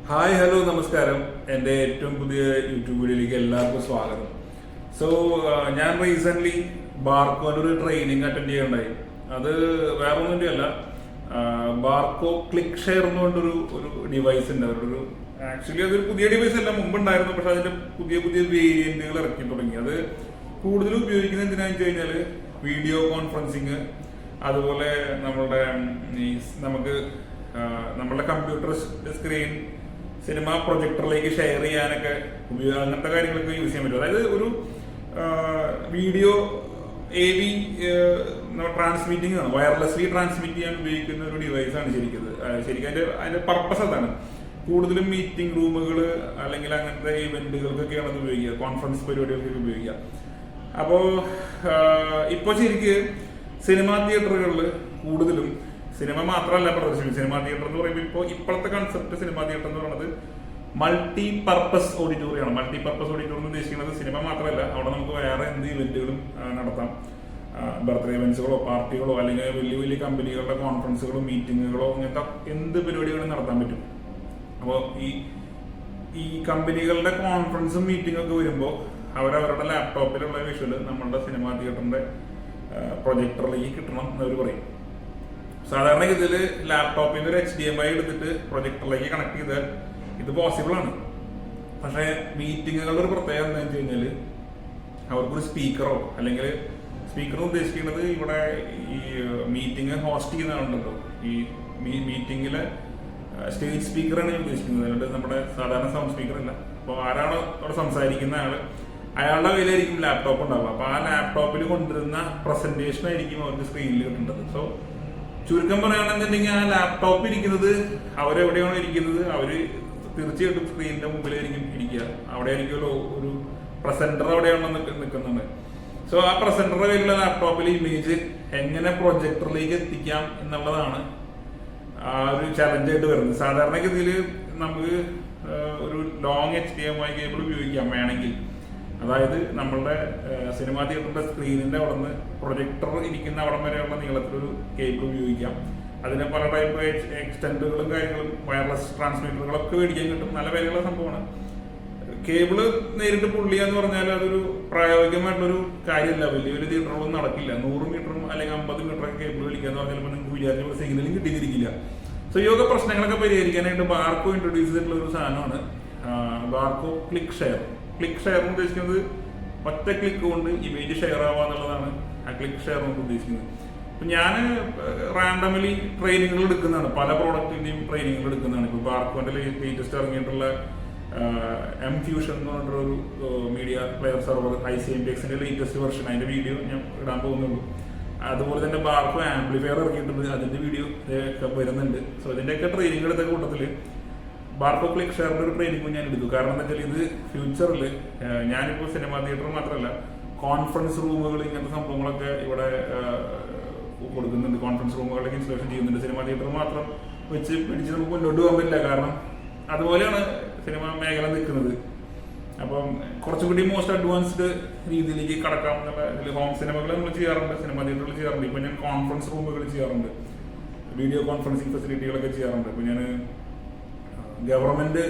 Hi hello നമസ്കാരം. എൻ്റെ ഏറ്റവും പുതിയ യൂട്യൂബ് വീഡിയോയിലേക്ക് എല്ലാവർക്കും സ്വാഗതം. സോ ഞാൻ റീസെൻ്റ്ലി ബാർക്കോൻ്റെ ഒരു ട്രെയിനിങ് അറ്റൻഡ് ചെയ്യണ്ടായി. അത് വേറെ ഒന്നിൻ്റെ അല്ല, ബാർക്കോ ക്ലിക്ക് ഷെയർ എന്ന് പറഞ്ഞൊരു ഡിവൈസ് ഉണ്ട്. അവരുടെ ആക്ച്വലി അതൊരു പുതിയ ഡിവൈസ് അല്ല, മുമ്പുണ്ടായിരുന്നു. പക്ഷെ അതിൻ്റെ പുതിയ പുതിയ വേരിയന്റുകൾ ഇറക്കി തുടങ്ങി. അത് കൂടുതൽ ഉപയോഗിക്കുന്നത് എന്തിനാണെന്ന് വെച്ച് കഴിഞ്ഞാൽ വീഡിയോ കോൺഫറൻസിങ്, അതുപോലെ നമ്മളുടെ കമ്പ്യൂട്ടർ സ്ക്രീൻ സിനിമ പ്രൊജക്ടറിലേക്ക് ഷെയർ ചെയ്യാനൊക്കെ അങ്ങനത്തെ കാര്യങ്ങളൊക്കെ യൂസ് ചെയ്യാൻ പറ്റും. അതായത് ഒരു വീഡിയോ AV ട്രാൻസ്മിറ്റിംഗ് ആണ്, വയർലെസ്ലി ട്രാൻസ്മിറ്റ് ചെയ്യാൻ ഉപയോഗിക്കുന്ന ഒരു ഡിവൈസാണ് ശരിക്കും അതിന്റെ പർപ്പസ് അതാണ്. കൂടുതലും മീറ്റിംഗ് റൂമുകൾ അല്ലെങ്കിൽ അങ്ങനത്തെ ഇവന്റുകൾക്കൊക്കെയാണ് അത് ഉപയോഗിക്കുക, കോൺഫറൻസ് പരിപാടികൾക്കൊക്കെ ഉപയോഗിക്കുക. അപ്പോൾ ഇപ്പോൾ ശരിക്ക് സിനിമാ തിയേറ്ററുകളിൽ കൂടുതലും സിനിമ മാത്രമല്ല പ്രദർശിപ്പിക്കും. സിനിമാ തിയേറ്റർ എന്ന് പറയുമ്പോൾ ഇപ്പോഴത്തെ കൺസെപ്റ്റ് സിനിമാ തിയേറ്റർ എന്ന് പറയുന്നത് മൾട്ടി പർപ്പസ് ഓഡിറ്റോറിയമാണ്. മൾട്ടി പർപ്പസ് ഓഡിറ്റോറിയം എന്ന് ഉദ്ദേശിക്കുന്നത് സിനിമ മാത്രമല്ല, അവിടെ നമുക്ക് വേറെ എന്ത് ഇവന്റുകളും നടത്താം. ബർത്ത്ഡേ ഇവന്റ്സുകളോ പാർട്ടികളോ അല്ലെങ്കിൽ വലിയ വലിയ കമ്പനികളുടെ കോൺഫറൻസുകളോ മീറ്റിങ്ങുകളോ അങ്ങനത്തെ എന്ത് പരിപാടികളും നടത്താൻ പറ്റും. അപ്പോൾ ഈ കമ്പനികളുടെ കോൺഫറൻസും മീറ്റിംഗും ഒക്കെ വരുമ്പോൾ അവരവരുടെ ലാപ്ടോപ്പിലുള്ള വിഷ്വല് നമ്മളുടെ സിനിമാ തിയേറ്ററിന്റെ പ്രൊജക്ടറിലേക്ക് കിട്ടണം എന്നവർ പറയും. സാധാരണ ഇതിൽ ലാപ്ടോപ്പിൽ നിന്ന് ഒരു HDMI എടുത്തിട്ട് പ്രൊജക്ടറിലേക്ക് കണക്ട് ചെയ്താൽ ഇത് പോസിബിൾ ആണ്. പക്ഷേ മീറ്റിങ്ങുകളുടെ ഒരു പ്രത്യേകത എന്താണെന്ന് വെച്ച് കഴിഞ്ഞാൽ അവർക്കൊരു സ്പീക്കറോ അല്ലെങ്കിൽ സ്പീക്കർ ഉദ്ദേശിക്കുന്നത് ഇവിടെ ഈ മീറ്റിംഗ് ഹോസ്റ്റ് ചെയ്യുന്ന ആളുണ്ടല്ലോ, ഈ മീറ്റിംഗിലെ സ്റ്റേജ് സ്പീക്കറാണ് ഞാൻ ഉദ്ദേശിക്കുന്നത്. അല്ലാണ്ട് നമ്മുടെ സാധാരണ സൗണ്ട് സ്പീക്കർ അല്ല. അപ്പോൾ ആരാണോ അവിടെ സംസാരിക്കുന്ന അയാളുടെ കയ്യിലായിരിക്കും ലാപ്ടോപ്പ് ഉണ്ടാവുക. അപ്പോൾ ആ ലാപ്ടോപ്പിൽ കൊണ്ടുവരുന്ന പ്രസന്റേഷൻ ആയിരിക്കും അവർക്ക് സ്ക്രീനിൽ കിട്ടേണ്ടത്. സോ ചുരുക്കം പറയുകയാണെന്നുണ്ടെങ്കിൽ ആ ലാപ്ടോപ്പ് ഇരിക്കുന്നത് അവരെവിടെയാണോ ഇരിക്കുന്നത് അവര് തീർച്ചയായിട്ടും സ്ക്രീനിന്റെ മുമ്പിലായിരിക്കും ഇരിക്കുക. അവിടെ ആയിരിക്കുമല്ലോ ഒരു പ്രസന്റർ അവിടെയാണോ നിൽക്കുന്നുണ്ട്. സോ ആ പ്രസന്ററുടെ കയ്യിലുള്ള ലാപ്ടോപ്പിലെ ഇമേജ് എങ്ങനെ പ്രൊജക്ടറിലേക്ക് എത്തിക്കാം എന്നുള്ളതാണ് ആ ഒരു ചലഞ്ചായിട്ട് വരുന്നത്. സാധാരണഗതിയിൽ നമുക്ക് ഒരു ലോങ് HDMI കേബിൾ ഉപയോഗിക്കാം വേണമെങ്കിൽ. അതായത് നമ്മളുടെ സിനിമാ തിയേറ്ററിന്റെ സ്ക്രീനിന്റെ അവിടെ നിന്ന് പ്രൊജക്ടർ ഇരിക്കുന്ന അവിടം വരെയുള്ള നീളത്തിലൊരു കേബിൾ ഉപയോഗിക്കാം. അതിന് പല ടൈപ്പ് എക്സ്റ്റൻഡുകളും കാര്യങ്ങളും വയർലെസ് ട്രാൻസ്മിറ്ററുകളൊക്കെ മേടിക്കാൻ കിട്ടും. നല്ല വിലയുള്ള സംഭവമാണ്. കേബിള് നേരിട്ട് പുള്ളിയാന്ന് പറഞ്ഞാൽ അതൊരു പ്രായോഗികമായിട്ടുള്ളൊരു കാര്യമല്ല. വലിയ വലിയ തിയേറ്ററുകളൊന്നും നടക്കില്ല. 100 മീറ്ററും അല്ലെങ്കിൽ 50 മീറ്ററൊക്കെ കേബിൾ വലിക്കാന്ന് പറഞ്ഞാൽ നിങ്ങൾക്ക് വിചാരിച്ച സിഗ്നലും കിട്ടിയിരിക്കില്ല. സോ ഈ ഒക്കെ പ്രശ്നങ്ങളൊക്കെ പരിഹരിക്കാനായിട്ട് ബാർക്കോ ഇൻട്രൊഡ്യൂസ് ചെയ്തിട്ടുള്ള ഒരു സാധനമാണ് Barco click share. Click share എന്ന് ഉദ്ദേശിക്കുന്നത് ഒറ്റ ക്ലിക്ക് കൊണ്ട് ഇമേജ് ഷെയർ ആവുക എന്നുള്ളതാണ് ആ ക്ലിക്ക് ഷെയർ കൊണ്ട് ഉദ്ദേശിക്കുന്നത്. ഇപ്പം ഞാൻ റാൻഡമലി ട്രെയിനിങ്ങുകൾ എടുക്കുന്നതാണ്, പല പ്രോഡക്റ്റിന്റെയും ട്രെയിനിങ്ങുകൾ എടുക്കുന്നതാണ്. ഇപ്പോൾ ബാർക്കോന്റെ ലേറ്റസ്റ്റ് ഇറങ്ങിയിട്ടുള്ള M-Fusion എന്ന് പറഞ്ഞിട്ടൊരു മീഡിയ പ്ലെയർ സെർവർ ICMPXന്റെ ലേറ്റസ്റ്റ് വെർഷൻ, അതിന്റെ വീഡിയോ ഞാൻ ഇടാൻ പോകുന്നുള്ളൂ. അതുപോലെ തന്നെ ബാർക്കോ ആംപ്ലിഫയർ ഇറങ്ങിയിട്ടുണ്ട്, അതിന്റെ വീഡിയോ വരുന്നുണ്ട്. സോ ഇതിന്റെയൊക്കെ ട്രെയിനിങ് എടുത്ത കൂട്ടത്തിൽ ബാർക്കോ ക്ലിക്ക് ഷെയറിന്റെ ഒരു ട്രെയിനിങ് ഞാൻ എടുത്തു. കാരണം എന്താ വെച്ചാൽ ഇത് ഫ്യൂച്ചറിൽ ഞാനിപ്പോൾ സിനിമാ തിയേറ്റർ മാത്രമല്ല കോൺഫറൻസ് റൂമുകൾ ഇങ്ങനത്തെ സംഭവങ്ങളൊക്കെ ഇവിടെ കൊടുക്കുന്നുണ്ട്. കോൺഫറൻസ് റൂമുകളിലേക്ക് ഇൻസ്റ്റലേഷൻ ചെയ്യുന്നുണ്ട്. സിനിമാ തിയേറ്റർ മാത്രം വെച്ച് പിടിച്ച് നമുക്ക് മുന്നോട്ട് പോകാൻ പറ്റില്ല. കാരണം അതുപോലെയാണ് സിനിമ മേഖല നിൽക്കുന്നത്. അപ്പം കുറച്ചുകൂടി മോസ്റ്റ് അഡ്വാൻസ്ഡ് രീതിയിലേക്ക് കടക്കാം എന്നുള്ള ഇതിൽ ഹോം സിനിമകൾ നമ്മൾ ചെയ്യാറുണ്ട്, സിനിമാ തിയേറ്ററുകൾ ചെയ്യാറുണ്ട്. ഇപ്പം ഞാൻ കോൺഫറൻസ് റൂമുകൾ ചെയ്യാറുണ്ട്, വീഡിയോ കോൺഫറൻസിങ് ഫെസിലിറ്റികളൊക്കെ ചെയ്യാറുണ്ട്. ഇപ്പം ഞാൻ ഗവൺമെന്റ്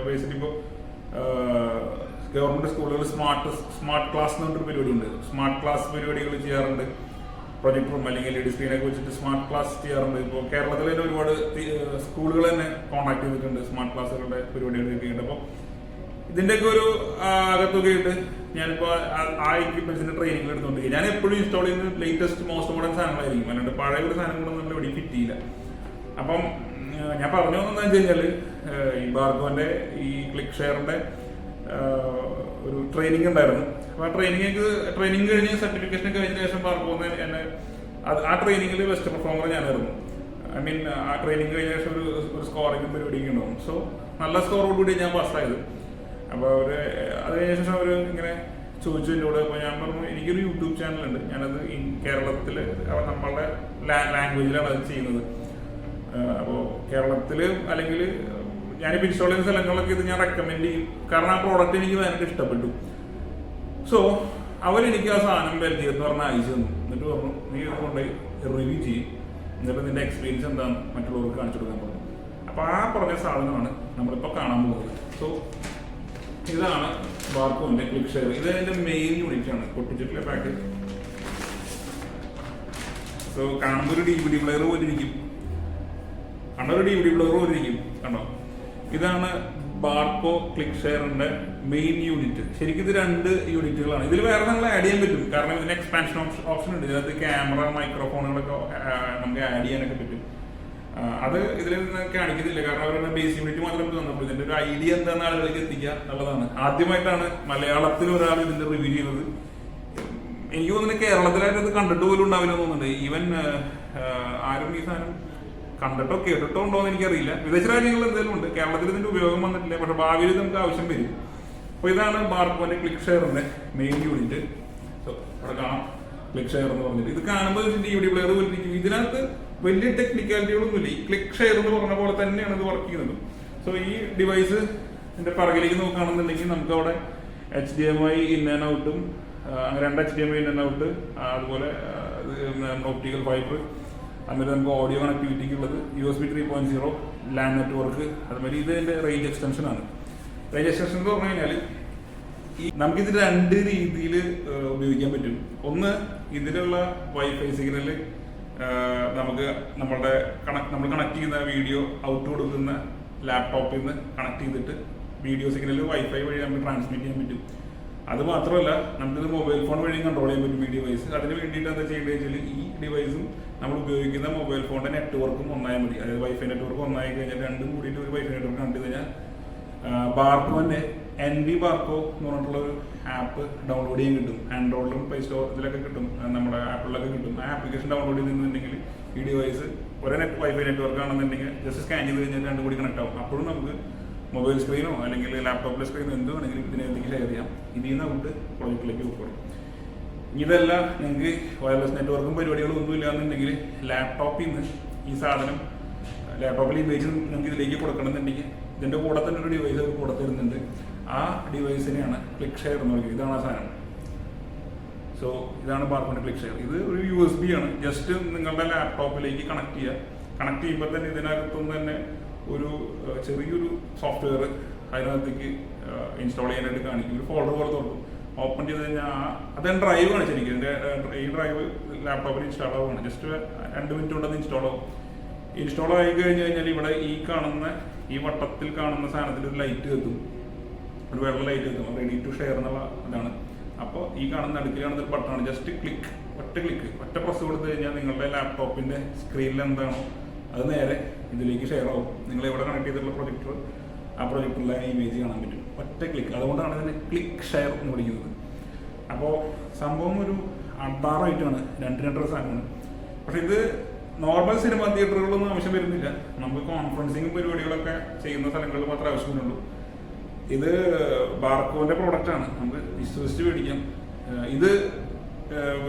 ബേസിൽ ഇപ്പോൾ ഗവൺമെന്റ് സ്കൂളുകൾ സ്മാർട്ട് ക്ലാസ് എന്ന് പറഞ്ഞൊരു പരിപാടി ഉണ്ട്. സ്മാർട്ട് ക്ലാസ് പരിപാടികൾ ചെയ്യാറുണ്ട്. പ്രൊജക്ടറും അല്ലെങ്കിൽ LED സ്ക്രീനൊക്കെ വെച്ചിട്ട് സ്മാർട്ട് ക്ലാസ് ചെയ്യാറുണ്ട്. ഇപ്പോൾ കേരളത്തിൽ തന്നെ ഒരുപാട് സ്കൂളുകൾ തന്നെ കോൺടാക്ട് ചെയ്തിട്ടുണ്ട് സ്മാർട്ട് ക്ലാസ്സുകളുടെ പരിപാടികളൊക്കെ ചെയ്യുന്നുണ്ട്. അപ്പോൾ ഇതിന്റെയൊക്കെ ഒരു അകത്തുകയായിട്ട് ഞാനിപ്പോൾ ആ എക്യുപ്മെന്റ്സിന്റെ ട്രെയിനിങ് എടുത്തുകൊണ്ടിരിക്കുക. ഞാൻ എപ്പോഴും ഇൻസ്റ്റാൾ ചെയ്യുന്നത് ലേറ്റസ്റ്റ് മോസ്റ്റ് മോഡേൺ സാധനങ്ങളായിരിക്കും, അല്ലാണ്ട് പഴയ ഒരു സാധനം കൂടെ നമ്മൾ ഇവിടെ ഫിറ്റ് ചെയ്യില്ല. അപ്പം ഞാൻ പറഞ്ഞു വന്നതെന്ന് വെച്ച് കഴിഞ്ഞാൽ ഈ ബാർക്കോന്റെ ഈ ക്ലിക്ക് ഷെയറിന്റെ ഒരു ട്രെയിനിങ് ഉണ്ടായിരുന്നു. അപ്പൊ ആ ട്രെയിനിങ് കഴിഞ്ഞ് സർട്ടിഫിക്കേഷൻ കഴിഞ്ഞ ശേഷം ബാർക്കോ എന്നെ ആ ട്രെയിനിങ്ങിൽ ബെസ്റ്റ് പെർഫോമർ ഞാനായിരുന്നു. ആ ട്രെയിനിങ് കഴിഞ്ഞ ശേഷം ഒരു സ്കോറിംഗ് പരിപാടിയൊക്കെ ഉണ്ടാവും. സോ നല്ല സ്കോറോടുകൂടി ഞാൻ പാസ്സായത്. അപ്പോൾ അത് കഴിഞ്ഞ ശേഷം അവർ ഇങ്ങനെ ചോദിച്ചു എന്നോട്. അപ്പോൾ ഞാൻ പറഞ്ഞു എനിക്കൊരു യൂട്യൂബ് ചാനലുണ്ട്, ഞാനത് കേരളത്തിൽ നമ്മളുടെ ലാംഗ്വേജിലാണ് അത് ചെയ്യുന്നത്. അപ്പോൾ കേരളത്തിൽ അല്ലെങ്കിൽ ഞാനിപ്പോൾ ഇൻസ്റ്റാൾ ചെയ്യുന്ന സ്ഥലങ്ങളിലൊക്കെ ഇത് ഞാൻ റെക്കമെൻഡ് ചെയ്യും. കാരണം ആ പ്രോഡക്റ്റ് എനിക്ക് ഭയങ്കര ഇഷ്ടപ്പെട്ടു. സോ അവരെനിക്ക് ആ സാധനം പരിചയമെന്ന് പറഞ്ഞാൽ അയച്ചു തന്നു. എന്നിട്ട് പറഞ്ഞു നീ കൊണ്ടുപോയി റിവ്യൂ ചെയ്യും, എന്നിട്ട് നിന്റെ എക്സ്പീരിയൻസ് എന്താണെന്ന് മറ്റുള്ളവർക്ക് കാണിച്ചു കൊടുക്കാൻ പറഞ്ഞു. അപ്പോൾ ആ പറഞ്ഞ സാധനമാണ് നമ്മളിപ്പോൾ കാണാൻ പോകുന്നത്. സോ ഇതാണ് ബാർക്കോന്റെ ക്ലിക്ക് ഷെയർ. ഇത് അതിന്റെ മെയിൻ യൂണിറ്റ് ആണ്, പൊട്ടിച്ചിട്ടുള്ള പാക്കറ്റ്. സോ കാണുമ്പോൾ ഒരു DVD പ്ലെയർ പോലെ ഇരിക്കും, ഒരു DVD പ്ലെയർ പോലെ ഇരിക്കും, കണ്ടോ. ഇതാണ് ബാർക്കോ ക്ലിക്ക് ഷെയറിന്റെ മെയിൻ യൂണിറ്റ്. ശരിക്കും ഇത് 2 യൂണിറ്റുകളാണ്. ഇതിൽ വേറെ നമ്മൾ ആഡ് ചെയ്യാൻ പറ്റും, കാരണം ഇതിന് എക്സ്പാൻഷൻ ഓപ്ഷൻ ഉണ്ട്. ഇതിനകത്ത് ക്യാമറ, മൈക്രോഫോണുകളൊക്കെ നമുക്ക് ആഡ് ചെയ്യാനൊക്കെ പറ്റും. അത് ഇതിൽ കാണിക്കുന്നില്ല, കാരണം അവരുടെ ബേസ് യൂണിറ്റ് മാത്രം തന്നപ്പോൾ ഇതിന്റെ ഒരു ഐഡിയ എന്താണെന്ന് ആളുകളിലേക്ക് എത്തിക്കുക എന്നുള്ളതാണ്. ആദ്യമായിട്ടാണ് മലയാളത്തിൽ ഒരാൾ ഇതിന്റെ റിവ്യൂ ചെയ്യുന്നത്. എനിക്ക് തോന്നുന്നു കേരളത്തിലായിട്ട് ഇത് കണ്ടിട്ട് പോലും ഉണ്ടാവില്ല തോന്നുന്നുണ്ട്. ഈവൻ ആരും ഈ സാധനം കണ്ടിട്ടോ കേട്ടിട്ടോ ഉണ്ടോ എന്ന് എനിക്കറിയില്ല. വിദേശ രാജ്യങ്ങളിൽ എന്തെങ്കിലും ഉണ്ട്, കേരളത്തിൽ ഇതിന്റെ ഉപയോഗം വന്നിട്ടില്ല, പക്ഷെ ഭാവിയിൽ നമുക്ക് ആവശ്യം വരും. അപ്പോൾ ഇതാണ് ബാർക്കോന്റെ ക്ലിക്ക് ഷെയറിന്റെ മെയിൻ യൂണിറ്റ്. സോ അവിടെ കാണാം ക്ലിക്ക് ഷെയർ എന്ന് പറഞ്ഞിട്ട്. ഇത് കാണുമ്പോൾ DVD പ്ലെയർ പോലിരിക്കും. ഇതിനകത്ത് വലിയ ടെക്നിക്കാലിറ്റികളൊന്നുമില്ല. ഈ ക്ലിക്ക് ഷെയർ എന്ന് പറഞ്ഞ പോലെ തന്നെയാണ് ഇത് വർക്ക് ചെയ്യുന്നത്. സോ ഈ ഡിവൈസ് ഇതിന്റെ പിറകിലേക്ക് നോക്കുകയാണെന്നുണ്ടെങ്കിൽ നമുക്ക് അവിടെ HDMI ഇൻ ആൻഡ് ഔട്ടും, 2 HDMI ഇൻ ആൻഡ് ഔട്ട്, അതുപോലെ ഒപ്റ്റിക്കൽ ഫൈബർ, അതുപോലെ നമുക്ക് ഓഡിയോ കണക്ടിവിറ്റിക്ക് ഉള്ളത് USB 3.0, LAN നെറ്റ്വർക്ക്, അതുമാതിരി ഇത് ഇതിന്റെ റേഞ്ച് എക്സ്റ്റൻഷൻ ആണ്. റേഞ്ച് എക്സ്റ്റൻഷൻ എന്ന് പറഞ്ഞു കഴിഞ്ഞാൽ നമുക്കിത് 2 രീതിയിൽ ഉപയോഗിക്കാൻ പറ്റും. ഒന്ന്, ഇതിലുള്ള വൈഫൈ സിഗ്നൽ നമുക്ക് നമ്മൾ കണക്ട് ചെയ്യുന്ന വീഡിയോ ഔട്ട് കൊടുക്കുന്ന ലാപ്ടോപ്പിൽ നിന്ന് കണക്ട് ചെയ്തിട്ട് വീഡിയോ സിഗ്നൽ വൈഫൈ വഴി നമുക്ക് ട്രാൻസ്മിറ്റ് ചെയ്യാൻ പറ്റും. അത് മാത്രമല്ല, നമുക്കിത് മൊബൈൽ ഫോൺ വഴി കൺട്രോൾ ചെയ്യാൻ പറ്റും ഈ ഡിവൈസ്. അതിന് വേണ്ടിയിട്ട് എന്താ ചെയ്യേണ്ടത് വെച്ചാൽ, ഈ ഡിവൈസും നമ്മൾ ഉപയോഗിക്കുന്ന മൊബൈൽ ഫോണിന്റെ നെറ്റ്വർക്കും ഒന്നായാൽ മതി. അതായത് വൈഫൈ നെറ്റ്വർക്ക് ഒന്നായി കഴിഞ്ഞാൽ രണ്ടും കൂടിയിട്ട് ഒരു വൈഫൈ നെറ്റ്വർക്ക് കണ്ടു കഴിഞ്ഞാൽ ബാർക്കോന്റെ NV ബാർക്കോ എന്ന് പറഞ്ഞിട്ടുള്ള ഒരു ആപ്പ് ഡൗൺലോഡ് ചെയ്യാൻ കിട്ടും. ആൻഡ്രോയിഡിലും പ്ലേ സ്റ്റോർ ഇതിലൊക്കെ കിട്ടും, നമ്മുടെ ആപ്പിലൊക്കെ കിട്ടും. ആ ആപ്ലിക്കേഷൻ ഡൗൺലോഡ് ചെയ്തിട്ടുണ്ടെങ്കിൽ ഈ ഡിവൈസ് ഒരേ വൈഫൈ നെറ്റ്വർക്ക് ആണെന്നുണ്ടെങ്കിൽ ജസ്റ്റ് സ്കാൻ ചെയ്ത് കഴിഞ്ഞാൽ രണ്ടും കൂടി കണക്ട് ആവും. അപ്പോഴും നമുക്ക് മൊബൈൽ സ്ക്രീനോ അല്ലെങ്കിൽ ലാപ്ടോപ്പിലെ സ്ക്രീനോ എന്ത് വേണമെങ്കിലും ഇതിനകത്തേക്ക് ഷെയർ ചെയ്യാം. ഇതിൽ നിന്ന് ഔട്ട് പ്രോജക്റ്റിലേക്ക് വെക്കണം. ഇതല്ല നിങ്ങൾക്ക് വയർലെസ് നെറ്റ്വർക്കും പരിപാടികളും ഒന്നും ഇല്ലാന്നുണ്ടെങ്കിൽ ലാപ്ടോപ്പിൽ നിന്ന് ഈ സാധനം, ലാപ്ടോപ്പിൽ ഇമേജ് നിങ്ങൾക്ക് ഇതിലേക്ക് കൊടുക്കണമെന്നുണ്ടെങ്കിൽ ഇതിന്റെ കൂടെ തന്നെ ഒരു ഡിവൈസ് കൂടെ തരുന്നുണ്ട്. ആ ഡിവൈസിനെയാണ് ക്ലിക്ക് ഷെയർ എന്ന് പറയുന്നത്. ഇതാണ് ആ സാധനം. സോ ഇതാണ് ബാർക്കോന്റെ ക്ലിക്ക് ഷെയർ. ഇത് ഒരു USB ആണ്. ജസ്റ്റ് നിങ്ങളുടെ ലാപ്ടോപ്പിലേക്ക് കണക്ട് ചെയ്യുക. കണക്ട് ചെയ്യുമ്പോൾ തന്നെ ഇതിനകത്തുനിന്ന് തന്നെ ഒരു ചെറിയൊരു സോഫ്റ്റ്വെയർ അതിനകത്തേക്ക് ഇൻസ്റ്റാൾ ചെയ്യാനായിട്ട് കാണിക്കും. ഒരു ഫോൾഡർ പോലെ തുറക്കും. ഓപ്പൺ ചെയ്ത് കഴിഞ്ഞാൽ അതെൻ്റെ ഡ്രൈവ് ആണ്. ശരിക്കും ഈ ഡ്രൈവ് ലാപ്ടോപ്പിൽ ഇൻസ്റ്റാൾ ആവുകയാണ്. ജസ്റ്റ് 2 മിനിറ്റ് കൊണ്ട് അത് ഇൻസ്റ്റാൾ ആവും. ഇൻസ്റ്റാൾ ആയി കഴിഞ്ഞ് കഴിഞ്ഞാൽ ഇവിടെ ഈ കാണുന്ന ഈ വട്ടത്തിൽ കാണുന്ന സാധനത്തിൽ ഒരു ലൈറ്റ് എത്തും, ഒരു വെള്ള ലൈറ്റ് എത്തും. റെഡി ടു ഷെയർ എന്നുള്ള ഇതാണ്. അപ്പോൾ ഈ കാണുന്ന അടുക്കിൽ കാണുന്ന ഒരു ബട്ടണാണ്. ജസ്റ്റ് ഒറ്റ പ്രസ് കൊടുത്തു കഴിഞ്ഞാൽ നിങ്ങളുടെ ലാപ്ടോപ്പിന്റെ സ്ക്രീനിൽ എന്താണോ അത് നേരെ ഇതിലേക്ക് ഷെയർ ആവും. നിങ്ങൾ എവിടെ കണക്ട് ചെയ്തിട്ടുള്ള പ്രൊജക്ടർ, ആ പ്രൊജക്ടറിലെ ഇമേജ് കാണാൻ പറ്റും. ഒറ്റ ക്ലിക്ക്. അതുകൊണ്ടാണ് ഇതിനെ ക്ലിക്ക് ഷെയർ എന്ന് വിളിക്കുന്നത്. അപ്പോൾ സംഭവം ഒരു അഡാറായിട്ടാണ്, 2 സാധനമാണ്. പക്ഷെ ഇത് നോർമൽ സിനിമ തിയേറ്ററുകളൊന്നും ആവശ്യം വരുന്നില്ല. നമുക്ക് കോൺഫറൻസിങ്ങും പരിപാടികളൊക്കെ ചെയ്യുന്ന സ്ഥലങ്ങളിൽ മാത്രമേ ആവശ്യമുള്ളൂ. ഇത് ബാർക്കോന്റെ പ്രോഡക്റ്റ് ആണ്, നമുക്ക് വിശ്വസിച്ച് മേടിക്കാം. ഇത്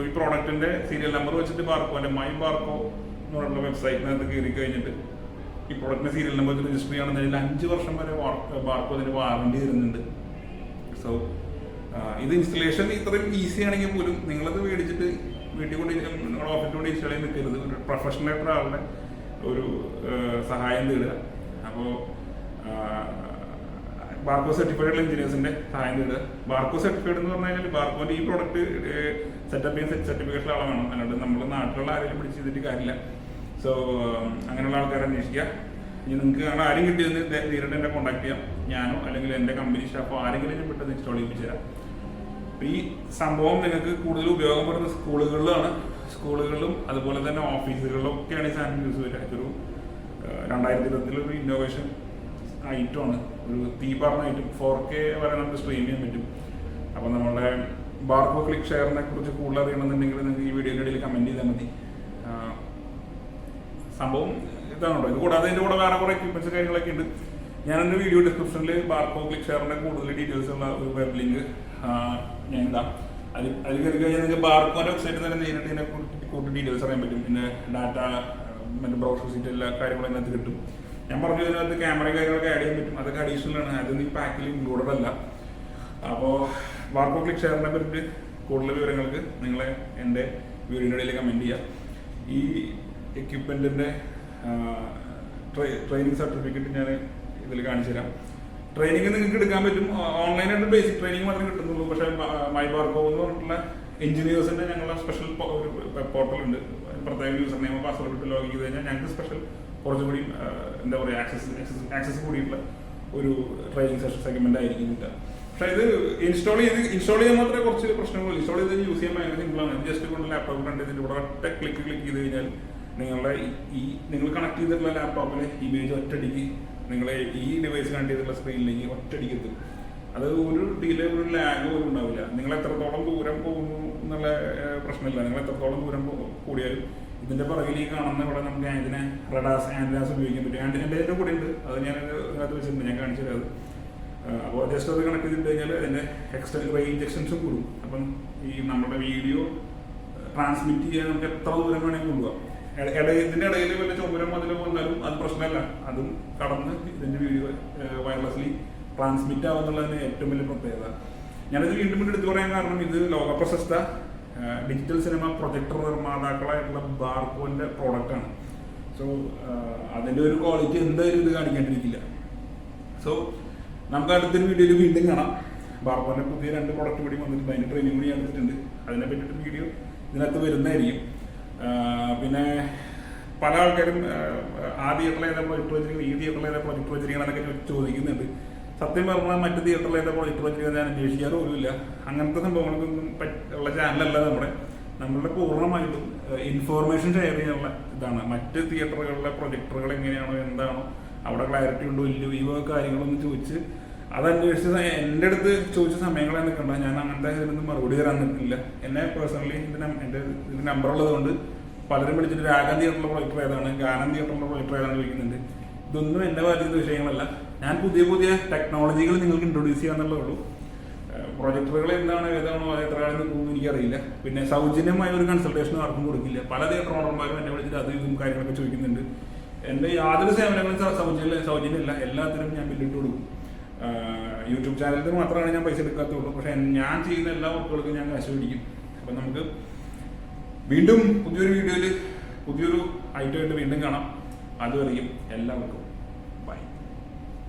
ഈ പ്രോഡക്റ്റിന്റെ സീരിയൽ നമ്പർ വെച്ചിട്ട് ബാർക്കോന്റെ മൈ ബാർക്കോ എന്ന് പറഞ്ഞുള്ള വെബ്സൈറ്റിനകത്ത് കയറി കഴിഞ്ഞിട്ട് ഈ പ്രോഡക്റ്റിന്റെ സീരിയൽ നമ്പർ രജിസ്റ്റർ ചെയ്യുകയാണെന്നുണ്ടെങ്കിൽ 5 വർഷം വരെ ബാർക്കോ അതിന് വാറണ്ടി തരുന്നുണ്ട്. സോ ഇത് ഇൻസ്റ്റലേഷൻ ഇത്രയും ഈസി ആണെങ്കിൽ പോലും നിങ്ങളത് മേടിച്ചിട്ട് വീട്ടിൽ കൊണ്ട് നിങ്ങളുടെ ഓഫീസിൽ കൊണ്ട് ഇൻസ്റ്റാൾ ചെയ്യാൻ നിൽക്കരുത്. ഒരു പ്രൊഫഷണൽ ആയിട്ടുള്ള ആളുടെ ഒരു സഹായം തേടുക. അപ്പോൾ ബാർക്കോ സർട്ടിഫൈഡ് എഞ്ചിനീയേഴ്സിന്റെ സഹായം തേടുക. ബാർക്കോ സർട്ടിഫൈഡ് എന്ന് പറഞ്ഞു കഴിഞ്ഞാൽ ബാർക്കോന്റെ ഈ പ്രോഡക്റ്റ് സെറ്റപ്പ് ചെയ്യാൻ സർട്ടിഫിക്കേഷൻ ആളെ വേണം. അല്ലാണ്ട് നമ്മുടെ നാട്ടിലുള്ള ആരെങ്കിലും പിടിച്ച് ചെയ്തിട്ട് കാര്യമില്ല. സോ അങ്ങനെയുള്ള ആൾക്കാരെ അന്വേഷിക്കുക. ഇനി നിങ്ങൾക്ക് അങ്ങനെ ആരും കിട്ടിയതെന്ന് നേരിട്ട് എന്നെ കോൺടാക്ട് ചെയ്യാം. ഞാനോ അല്ലെങ്കിൽ എൻ്റെ കമ്പനി സ്റ്റാഫോ ആരെങ്കിലും പെട്ടെന്ന് ഇൻസ്റ്റാൾ ചെയ്യിപ്പിച്ചു തരാം. ഈ സംഭവം നിങ്ങൾക്ക് കൂടുതൽ ഉപയോഗപ്പെടുന്ന സ്കൂളുകളിലും അതുപോലെ തന്നെ ഓഫീസുകളിലും ഒക്കെയാണ് ഈ സാധനം യൂസ് വരിക. ഇതൊരു 2020 ഒരു ഇന്നോവേഷൻ ഐറ്റമാണ്, ഒരു തീ പറഞ്ഞ ഐറ്റം. 4K വരെ നമുക്ക് സ്ട്രീം ചെയ്യാൻ പറ്റും. അപ്പോൾ നമ്മുടെ ബാർക്കോ ക്ലിക്ക് ഷെയറിനെ കുറിച്ച് കൂടുതൽ അറിയണമെന്നുണ്ടെങ്കിൽ നിങ്ങൾക്ക് ഈ വീഡിയോയുടെ ഇടയിൽ കമന്റ് ചെയ്താൽ മതി. സംഭവം ഇതാണോ. ഇത് കൂടാതെ ഇതിൻ്റെ കൂടെ വേറെ കുറേ എക്യുപ്മെന്റ്സ് കാര്യങ്ങളൊക്കെ ഉണ്ട്. ഞാൻ എൻ്റെ വീഡിയോ ഡിസ്ക്രിപ്ഷനിൽ ബാർക്കോ ക്ലിക്ക് ഷെയറിന്റെ കൂടുതൽ ഡീറ്റെയിൽസ് ഉള്ള ഒരു വെബ് ലിങ്ക് ഞാൻ ഇതാ. അതിൽ കയറി കഴിഞ്ഞാൽ നിങ്ങൾക്ക് ബാർക്കോന്റെ വെബ്സൈറ്റിൽ തന്നെ നേരിട്ട് ഇതിനെ കൂടുതൽ ഡീറ്റെയിൽസ് അറിയാൻ പറ്റും. പിന്നെ ഡാറ്റ, മറ്റേ ബ്രൗസർ സീറ്റ് എല്ലാ കാര്യങ്ങളും അതിനകത്ത് കിട്ടും. ഞാൻ പറഞ്ഞു ഇതിനകത്ത് ക്യാമറ കാര്യങ്ങളൊക്കെ ആഡ് ചെയ്യാൻ പറ്റും. അതൊക്കെ അഡീഷണൽ ആണ്, അതൊന്നും ഈ പാക്കിൽ ഇൻക്ലൂഡഡ് അല്ല. അപ്പോൾ ബാർക്കോ ക്ലിക്ക് ഷെയറിനെ പറ്റി കൂടുതൽ വിവരങ്ങൾക്ക് നിങ്ങൾ എൻ്റെ വീഡിയോയുടെ ഇടയിൽ കമൻറ്റ് ചെയ്യുക. ഈ എക്യുപ്മെൻറ്റിൻ്റെ ട്രെയിനിങ് സർട്ടിഫിക്കറ്റ് ഞാൻ ഇതിൽ കാണിച്ചു തരാം. ട്രെയിനിങ് നിങ്ങൾക്ക് എടുക്കാൻ പറ്റും. ഓൺലൈനായിട്ട് ബേസിക് ട്രെയിനിങ് മാത്രമേ കിട്ടുന്നുള്ളൂ. പക്ഷേ മൈബാർക്കോ എന്ന് പറഞ്ഞിട്ടുള്ള എഞ്ചിനീയേഴ്സിന്റെ ഞങ്ങളുടെ സ്പെഷ്യൽ ഒരു പോർട്ടൽ ഉണ്ട്. പ്രത്യേക യൂസർ നെയിം പാസ്വേഡ് ഇട്ട് ലോഗിൻ ചെയ്ത് കഴിഞ്ഞാൽ ഞങ്ങൾക്ക് സ്പെഷ്യൽ കുറച്ചുകൂടി എന്താ പറയുക ആക്സസ് കൂടിയിട്ടുള്ള ഒരു ട്രെയിനിങ് സെഗ്മെന്റ് ആയിരിക്കും കിട്ടുക. പക്ഷേ ഇത് ഇൻസ്റ്റാൾ ചെയ്യാൻ മാത്രമേ കുറച്ച് പ്രശ്നങ്ങളുള്ളൂ. ഇൻസ്റ്റാൾ ചെയ്ത് യൂസ് ചെയ്യാൻ ഭയങ്കര സിമ്പിളാണ്. ജസ്റ്റ് കൊണ്ട് ലാപ്ടോപ്പ് കണ്ട് ചെയ്തിട്ട് ഇവിടെ ഒറ്റ ക്ലിക്ക് ചെയ്ത് കഴിഞ്ഞാൽ നിങ്ങളുടെ നിങ്ങൾ കണക്ട് ചെയ്തിട്ടുള്ള ലാപ്ടോപ്പിലെ ഇമേജ് ഒറ്റയടിക്ക് നിങ്ങളെ ഈ ഡിവൈസ് കണക്ട് ചെയ്തിട്ടുള്ള സ്ക്രീനിലേക്ക് ഒറ്റയടിക്ക് എത്തും. അത് ഒരു ഡിലേ ഒരു ലാഗ് പോലും ഉണ്ടാവില്ല. നിങ്ങൾ എത്രത്തോളം ദൂരം പോകുന്നു എന്നുള്ള പ്രശ്നമില്ല. നിങ്ങൾ എത്രത്തോളം ദൂരം കൂടിയാലും ഇതിന്റെ പുറകിൽ ഈ കാണുന്ന ഇവിടെ നമുക്ക് ഇതിനെ റഡാസ് ആൻഡാസ് ഉപയോഗിക്കാൻ പറ്റും. എൻ്റെ കൂടെ ഉണ്ട്, അത് ഞാൻ ഇതിനകത്ത് വെച്ചിട്ടുണ്ട്, ഞാൻ കാണിച്ചു തരാം. അപ്പോൾ ജസ്റ്റ് അത് കണക്ട് ചെയ്തിട്ട് കഴിഞ്ഞാൽ അതിന്റെ റേഞ്ച് എക്സ്റ്റൻഷൻ കൂടും. അപ്പം ഈ നമ്മുടെ വീഡിയോ ട്രാൻസ്മിറ്റ് ചെയ്യാൻ നമുക്ക് എത്ര ദൂരം വേണമെങ്കിൽ കൊണ്ടുപോകാം. ഇതിന്റെ ഇടയിൽ വല്ല ചുമരം അതിൽ വന്നാലും അത് പ്രശ്നമല്ല, അതും കടന്ന് ഇതിന്റെ വീഡിയോ വയർലെസ്ലി ട്രാൻസ്മിറ്റ് ആവുന്നുള്ളതിന് ഏറ്റവും വലിയ പ്രത്യേകത. ഞാനിത് വീണ്ടും എടുത്തു പറയാൻ കാരണം ഇത് ലോക പ്രശസ്ത ഡിജിറ്റൽ സിനിമ പ്രൊജക്ടർ നിർമ്മാതാക്കളായിട്ടുള്ള ബാർക്കോന്റെ പ്രോഡക്റ്റാണ്. സോ അതിന്റെ ഒരു ക്വാളിറ്റി എന്തായാലും ഇത് കാണിക്കാണ്ടിരിക്കില്ല. സോ നമുക്ക് അടുത്തൊരു വീഡിയോയിൽ വീണ്ടും കാണാം. ബാർക്കോന്റെ പുതിയ 2 പ്രോഡക്റ്റ് കൂടി വന്നിട്ടുണ്ട്, അതിന്റെ ട്രെയിനിങ് കൂടി ഞാൻ എടുത്തിട്ടുണ്ട്. അതിനെ പറ്റിയിട്ട് വീഡിയോ ഇതിനകത്ത് വരുന്നതായിരിക്കും. പിന്നെ പല ആൾക്കാരും ആ തിയേറ്ററിൽ ഏതാ പ്രൊജക്ടർ വെച്ചിരിക്കുന്നത്, ഈ തിയേറ്ററിൽ ഏതാ പ്രൊജക്ടർ വെച്ചിരിക്കണം എന്നൊക്കെ ചോദിക്കുന്നുണ്ട്. സത്യം പറഞ്ഞാൽ മറ്റ് തിയേറ്ററിൽ ഏതാ പ്രൊജക്ടർ വെച്ചിരിക്കുന്നത് ഞാൻ അന്വേഷിക്കാറ് പോലുമില്ല. അങ്ങനത്തെ സംഭവങ്ങൾക്കൊന്നും ഉള്ള ചാനലല്ല നമ്മളുടെ പൂർണ്ണമായിട്ടും ഇൻഫോർമേഷൻ ഷെയർ ചെയ്യാനുള്ള ഇതാണ്. മറ്റ് തിയേറ്ററുകളിലെ പ്രൊജക്ടറുകൾ എങ്ങനെയാണോ എന്താണോ അവിടെ ക്ലാരിറ്റി ഉണ്ടോ ഇല്ലയോ ഈ കാര്യങ്ങളൊന്നും ചോദിച്ച് അതന്വേഷിച്ച് എൻ്റെ അടുത്ത് ചോദിച്ച സമയങ്ങളെ നിൽക്കണ്ട. ഞാൻ അങ്ങനത്തെ ഇതിനൊന്നും മറുപടി തരാൻ നിൽക്കില്ല. എന്നെ പേഴ്സണലി എൻ്റെ ഇതിന് നമ്പർ ഉള്ളതുകൊണ്ട് പലരും വിളിച്ചിട്ട് രാഗം തിയേറ്ററിലെ പ്രൊജക്ടർ ഏതാണ്, ഗാനം തിയേറ്ററിലെ പ്രൊജക്ടർ ഏതാണ് ചോദിക്കുന്നുണ്ട്. ഇതൊന്നും എൻ്റെ ബാധിക്കുന്ന വിഷയങ്ങളല്ല. ഞാൻ പുതിയ ടെക്നോളജികൾ നിങ്ങൾക്ക് ഇൻട്രൊഡ്യൂസ് ചെയ്യാന്നുള്ളതേ ഉള്ളൂ. പ്രൊജക്ടറുകൾ എന്താണോ ഏതാണോ അത് എത്ര കാലം നിൽക്കുമെന്ന് എനിക്കറിയില്ല. പിന്നെ സൗജന്യമായ ഒരു കൺസൾട്ടേഷൻ ആർക്കും കൊടുക്കില്ല. പല തിയേറ്റർ ഓണർമാരും എന്നെ വിളിച്ചിട്ട് അത് ഇതും കാര്യങ്ങളൊക്കെ ചോദിക്കുന്നുണ്ട്. എൻ്റെ യാതൊരു സേവനങ്ങളും സൗജന്യമില്ല, എല്ലാത്തിനും ഞാൻ ബില്ലിട്ട് കൊടുക്കും. യൂട്യൂബ് ചാനലിൽ മാത്രമാണ് ഞാൻ പൈസ എടുക്കാത്തുള്ളൂ. പക്ഷെ ഞാൻ ചെയ്യുന്ന എല്ലാ വർക്കുകൾക്കും ഞാൻ കാശ് പിടിക്കും. അപ്പം നമുക്ക് വീണ്ടും പുതിയൊരു വീഡിയോയിൽ പുതിയൊരു ഐറ്റമായിട്ട് വീണ്ടും കാണാം. അതുവരെയും എല്ലാവർക്കും